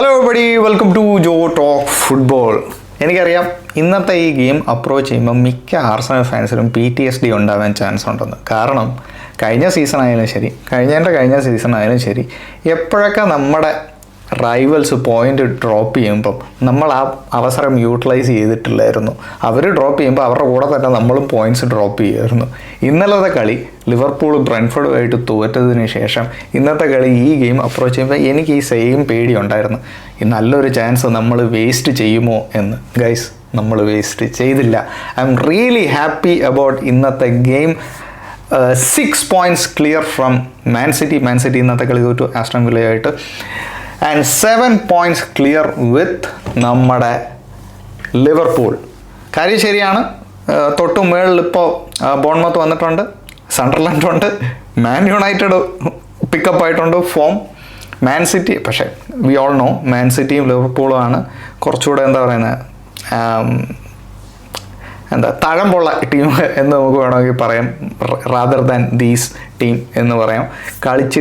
Hello everybody, welcome to Jo talk football. എനിക്കറിയാം ഇന്നത്തെ ഈ ഗെയിം അപ്രോച്ച് ചെയ്യുമ്പോൾ മിക്ക ആർസണൽ ഫാൻസിനും PTSD ഉണ്ടാവാൻ ചാൻസ് ഉണ്ടെന്ന്. കാരണം കഴിഞ്ഞ സീസൺ ആയാലും ശരി, കഴിഞ്ഞ സീസൺ ആയാലും ശരി, എപ്പോഴൊക്കെ നമ്മുടെ റൈവൽസ് പോയിന്റ് ഡ്രോപ്പ് ചെയ്യുമ്പം നമ്മൾ ആ അവസരം യൂട്ടിലൈസ് ചെയ്തിട്ടില്ലായിരുന്നു. അവർ ഡ്രോപ്പ് ചെയ്യുമ്പോൾ അവരുടെ കൂടെ തന്നെ നമ്മളും പോയിന്റ്സ് ഡ്രോപ്പ് ചെയ്യുമായിരുന്നു. ഇന്നലത്തെ കളി ലിവർപൂൾ ബ്രെൻഫോർഡുമായിട്ട് തോറ്റതിന് ശേഷം ഇന്നത്തെ കളി ഈ ഗെയിം അപ്രോച്ച് ചെയ്യുമ്പോൾ എനിക്ക് ഈ സെയിം പേടി ഉണ്ടായിരുന്നു. ഈ നല്ലൊരു ചാൻസ് നമ്മൾ വേസ്റ്റ് ചെയ്യുമോ എന്ന്. ഗൈസ്, നമ്മൾ വേസ്റ്റ് ചെയ്തില്ല. I'm really happy about ഇന്നത്തെ game. 6 points clear from Man City ഇന്നത്തെ കളി തോറ്റു ആസ്റ്റൺ വില്ലയായിട്ട്. ആൻഡ് 7 points ക്ലിയർ വിത്ത് നമ്മുടെ ലിവർപൂൾ. കാര്യം ശരിയാണ്, തൊട്ടു മുകളിൽ ഇപ്പോൾ ബോൺമത്ത് വന്നിട്ടുണ്ട്, സണ്ടർലാൻഡ് ഉണ്ട്, മാൻ യുണൈറ്റഡ് പിക്കപ്പ് ആയിട്ടുണ്ട് ഫോം. മാൻ സിറ്റി പക്ഷേ വി ഓൾ നോ മാൻ സിറ്റിയും ലിവർപൂളും ആണ് കുറച്ചുകൂടെ തഴമ്പുള്ള ടീം എന്ന് നമുക്ക് വേണമെങ്കിൽ പറയാം, റാദർ ദാൻ ദീസ് ടീം എന്ന് പറയാം. കളിച്ച്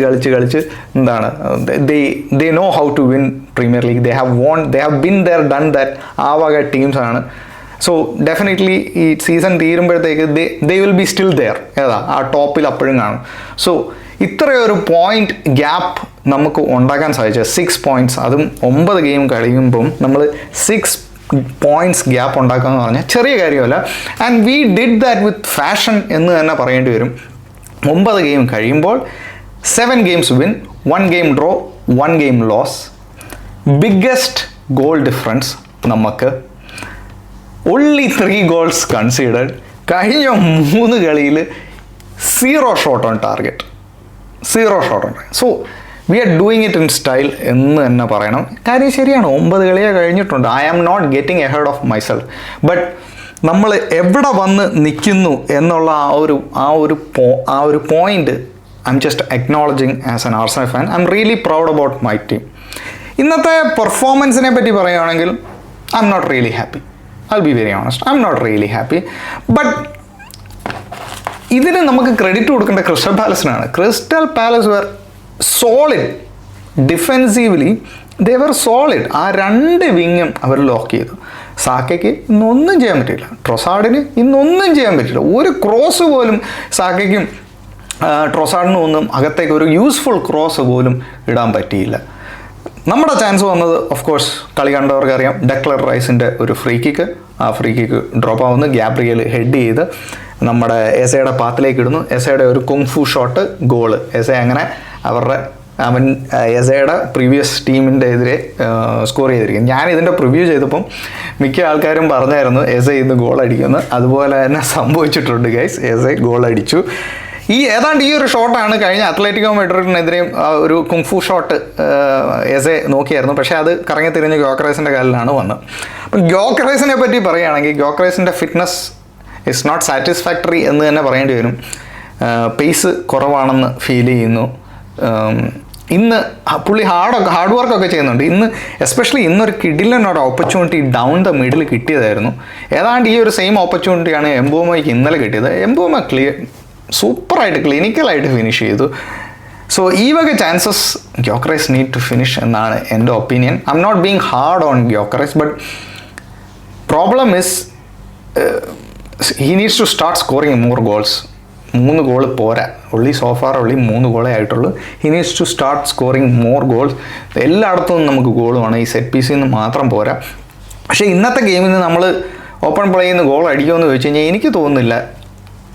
they know how to win Premier League. They have been there done that. ആ വക ടീംസാണ്. സോ ഡെഫിനറ്റ്ലി ഈ സീസൺ തീരുമ്പോഴത്തേക്ക് they will be still there. ആ ടോപ്പിൽ അപ്പോഴും കാണും. സോ ഇത്രയൊരു പോയിന്റ് ഗ്യാപ്പ് നമുക്ക് ഉണ്ടാക്കാൻ സാധിച്ച 6 points, അതും 9 ഗെയിം കഴിയുമ്പം നമ്മൾ 6 points ഗ്യാപ്പ് ഉണ്ടാക്കുക എന്ന് പറഞ്ഞാൽ ചെറിയ കാര്യമല്ല. And we did that with fashion എന്ന് തന്നെ പറയേണ്ടി വരും. 9 ഗെയിം കഴിയുമ്പോൾ 7 games win, 1 game draw, 1 game loss. Biggest goal difference നമുക്ക്. only 3 goals considered. കഴിഞ്ഞ 3 കളിയിൽ 0 shot on target. So we are doing it in style എന്ന് തന്നെ പറയണം. കാര്യം ശരിയാണ്, 9 കളിയെ കഴിഞ്ഞിട്ടുണ്ട്. I am not getting ahead of myself. But നമ്മൾ എവിടെ വന്ന് നിൽക്കുന്നു എന്നുള്ള ആ ഒരു point I'm just acknowledging as an Arsenal fan. I'm really proud about my team. ഇന്നത്തെ പെർഫോമൻസിനെ പറ്റി പറയുകയാണെങ്കിൽ I'm not really happy. I will be very honest, I'm not really happy. But ഇതിന് നമുക്ക് credit കൊടുക്കേണ്ട Crystal പാലസിനാണ്. Crystal Palace were solid defensively. They were solid. ആ 2 വിങ്ങും അവർ lock ചെയ്തു. സാക്കയ്ക്ക് ഇന്നൊന്നും ചെയ്യാൻ പറ്റില്ല, ട്രൊസാർഡിന് ഇന്നൊന്നും ചെയ്യാൻ പറ്റില്ല. ഒരു ക്രോസ് പോലും സാക്കയ്ക്കും ട്രൊസാർഡിനും ഒന്നും അകത്തേക്ക് ഒരു യൂസ്ഫുൾ ക്രോസ് പോലും ഇടാൻ പറ്റിയില്ല. നമ്മുടെ ചാൻസ് വന്നത് ഓഫ് കോഴ്സ് കളി കണ്ടവർക്ക് അറിയാം, ഡെക്ലർ റൈസിൻ്റെ ഒരു ഫ്രീ കിക്ക്. ആ ഫ്രീ കിക്ക് ഡ്രോപ്പ് ആവുന്നു, ഗ്യാബ്രിയൽ ഹെഡ് ചെയ്ത് നമ്മുടെ എസയുടെ പാത്തിലേക്ക് ഇടുന്നു. എസയുടെ ഒരു കുങ്ഫു ഷോട്ട്, ഗോള്. എസ അങ്ങനെ അവൻ എസയുടെ പ്രീവിയസ് ടീമിൻ്റെ എതിരെ സ്കോർ ചെയ്തിരിക്കും. ഞാൻ ഇതിൻ്റെ പ്രിവ്യൂ ചെയ്തപ്പം മിക്ക ആൾക്കാരും പറഞ്ഞായിരുന്നു എസ ഇന്ന് ഗോൾ അടിക്കുമെന്ന്. അതുപോലെ തന്നെ സംഭവിച്ചിട്ടുണ്ട് ഗൈസ്. എസ ഗോൾ അടിച്ചു. ഏതാണ്ട് ഈ ഒരു ഷോട്ടാണ് കഴിഞ്ഞ അത്ലറ്റിക്കോ മെഡ്രിഡിനെതിരെയും ഒരു കുങ്ഫു ഷോട്ട് എസെ നോക്കിയായിരുന്നു. പക്ഷേ അത് കറങ്ങി തിരിഞ്ഞ് ഗ്യോക്കറൈസിൻ്റെ കാലിലാണ് വന്നത്. അപ്പം ഗ്യോക്കറൈസിനെ പറ്റി പറയുകയാണെങ്കിൽ ഗ്യോക്കറൈസിൻ്റെ ഫിറ്റ്നസ് ഇറ്റ്സ് നോട്ട് സാറ്റിസ്ഫാക്ടറി എന്ന് തന്നെ പറയേണ്ടി വരും. പേസ് കുറവാണെന്ന് ഫീൽ ചെയ്യുന്നു. ഇന്ന് പുള്ളി ഹാർഡ് വർക്കൊക്കെ ചെയ്യുന്നുണ്ട്. ഇന്ന് എസ്പെഷ്യലി ഇന്നൊരു കിഡിലിനൊരു ഓപ്പർച്യൂണിറ്റി ഡൗൺ ദ മിഡിൽ കിട്ടിയതായിരുന്നു. ഏതാണ്ട് ഈ ഒരു സെയിം ഓപ്പർച്യൂണിറ്റിയാണ് എംബോമയ്ക്ക് ഇന്നലെ കിട്ടിയത്. എംബോമ സൂപ്പറായിട്ട് ക്ലിനിക്കലായിട്ട് ഫിനിഷ് ചെയ്തു. സോ ഈ വക chances Gyokeres need to finish എന്നാണ് എൻ്റെ opinion. I'm not being hard on Gyokeres, but problem is he needs to start scoring more goals. 3 goal പോരാ. സോ ഫാർ 3 goalേ ആയിട്ടുള്ളൂ. he needs to start scoring more goals. എല്ലായിടത്തും നമുക്ക് goal വേണം, ഈ set പീസിൽ നിന്ന് മാത്രം പോരാ. പക്ഷേ ഇന്നത്തെ ഗെയിമിൽ നിന്ന് നമ്മൾ ഓപ്പൺ പ്ലേയിൽ നിന്ന് ഗോൾ അടിക്കുമെന്ന് ചോദിച്ചു കഴിഞ്ഞാൽ എനിക്ക് തോന്നുന്നില്ല.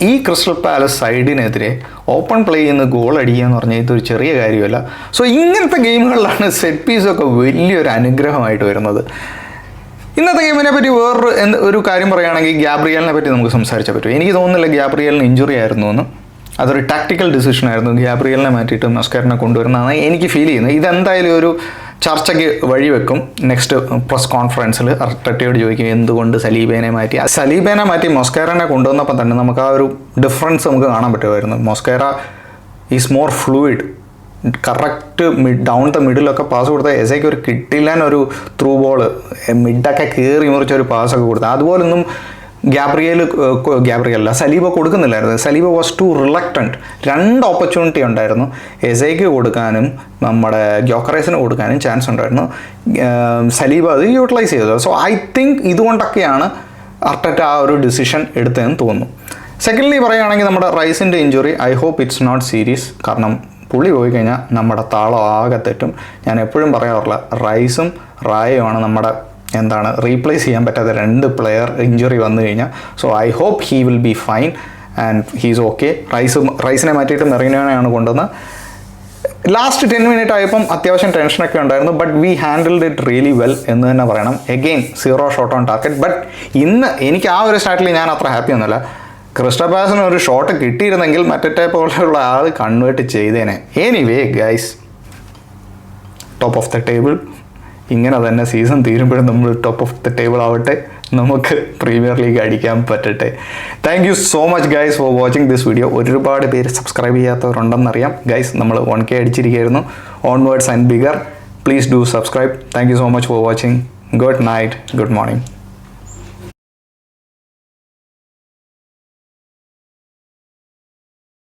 ഈ ക്രിസ്റ്റൽ പാലസ് സൈഡിനെതിരെ ഓപ്പൺ പ്ലേയിൽ നിന്ന് ഗോൾ അടിക്കുക എന്ന് പറഞ്ഞാൽ ഇതൊരു ചെറിയ കാര്യമല്ല. സോ ഇങ്ങനത്തെ ഗെയിമുകളിലാണ് സെറ്റ് പീസൊക്കെ വലിയൊരു അനുഗ്രഹമായിട്ട് വരുന്നത്. ഇന്നത്തെ ഗെയിമിനെ പറ്റി ഒരു കാര്യം പറയുകയാണെങ്കിൽ ഗ്യാബ്രിയലിനെ പറ്റി നമുക്ക് സംസാരിച്ചാൽ പറ്റും. എനിക്ക് തോന്നുന്നില്ല ഗ്യാബ്രിയലിന് ഇഞ്ചുറി ആയിരുന്നു എന്ന്. അതൊരു ടാക്ടിക്കൽ ഡിസിഷൻ ആയിരുന്നു. ഗ്യാബ്രിയലിനെ മാറ്റിയിട്ട് മസ്കാരനെ കൊണ്ടുവരുന്നതാണ് എനിക്ക് ഫീൽ ചെയ്യുന്നത്. ഇതെന്തായാലും ഒരു ചർച്ചയ്ക്ക് വഴിവെക്കും. നെക്സ്റ്റ് പ്രസ് കോൺഫറൻസിൽ അർട്ടറ്റയോട് ചോദിക്കും എന്തുകൊണ്ട് സലീബേനെ മാറ്റി മൊസ്കേറനെ കൊണ്ടുവന്നപ്പോൾ തന്നെ നമുക്ക് ആ ഒരു ഡിഫറൻസ് നമുക്ക് കാണാൻ പറ്റുമായിരുന്നു. Mosquera is more fluid. Correct down the മിഡിലൊക്കെ പാസ് കൊടുത്ത എസയ്ക്ക് ഒരു കിട്ടില്ലാൻ ഒരു ത്രൂ ബോൾ മിഡൊക്കെ കയറി മുറിച്ചൊരു പാസ്സൊക്കെ കൊടുത്തത്. അതുപോലൊന്നും ഗ്യാബ്രിയല്ല സലീബ കൊടുക്കുന്നില്ലായിരുന്നു. Saliba was too reluctant. 2 opportunity ഉണ്ടായിരുന്നു. എസൈക്ക് കൊടുക്കാനും നമ്മുടെ ഗ്യോക്കറേസിന് കൊടുക്കാനും ചാൻസ് ഉണ്ടായിരുന്നു. സലീബ അത് യൂട്ടിലൈസ് ചെയ്തത്. സോ ഐ തിങ്ക് ഇതുകൊണ്ടൊക്കെയാണ് അർട്ടറ്റ ആ ഒരു ഡിസിഷൻ എടുത്തതെന്ന് തോന്നുന്നു. സെക്കൻഡ്ലി പറയുകയാണെങ്കിൽ നമ്മുടെ റൈസിൻ്റെ injury, I hope it's not serious. കാരണം പുള്ളി പോയി കഴിഞ്ഞാൽ നമ്മുടെ താളം ആകെ തെറ്റും. ഞാൻ എപ്പോഴും പറയാറില്ല, റൈസും റായുമാണ് നമ്മുടെ റീപ്ലേസ് ചെയ്യാൻ പറ്റാത്ത 2 പ്ലെയർ ഇഞ്ചുറി വന്നു കഴിഞ്ഞാൽ. So I hope he will be fine and he's okay. റൈസിനെ മാറ്റിയിട്ട് മെറീനോനെയാണ് കൊണ്ടുവന്നത്. ലാസ്റ്റ് 10 മിനിറ്റ് ആയപ്പം അത്യാവശ്യം ടെൻഷനൊക്കെ ഉണ്ടായിരുന്നു. But we handled it really well എന്ന് തന്നെ പറയണം. Again 0 shot on target. But ഇന്ന് എനിക്ക് ആ ഒരു സ്റ്റാർട്ടിൽ ഞാൻ അത്ര ഹാപ്പി ഒന്നുമല്ല. ക്രിസ്റ്റൽ പാലസിന് ഒരു ഷോട്ട് കിട്ടിയിരുന്നെങ്കിൽ മറ്റേ പോലെയുള്ള ആൾ കൺവേർട്ട് ചെയ്തേനെ. Anyway guys, top of the table ഇങ്ങനെ തന്നെ സീസൺ തീരുമ്പോഴും നമ്മൾ ടോപ്പ് ഓഫ് ദ ടേബിൾ ആവട്ടെ, നമുക്ക് പ്രീമിയർ ലീഗ് അടിക്കാൻ പറ്റട്ടെ. Thank you so much guys for watching this video. ഒരുപാട് പേര് സബ്സ്ക്രൈബ് ചെയ്യാത്തവരുണ്ടെന്നറിയാം ഗൈസ്. നമ്മൾ 1K അടിച്ചിരിക്കുകയായിരുന്നു. Onwards and bigger. Please do subscribe. Thank you so much for watching. Good night, good morning.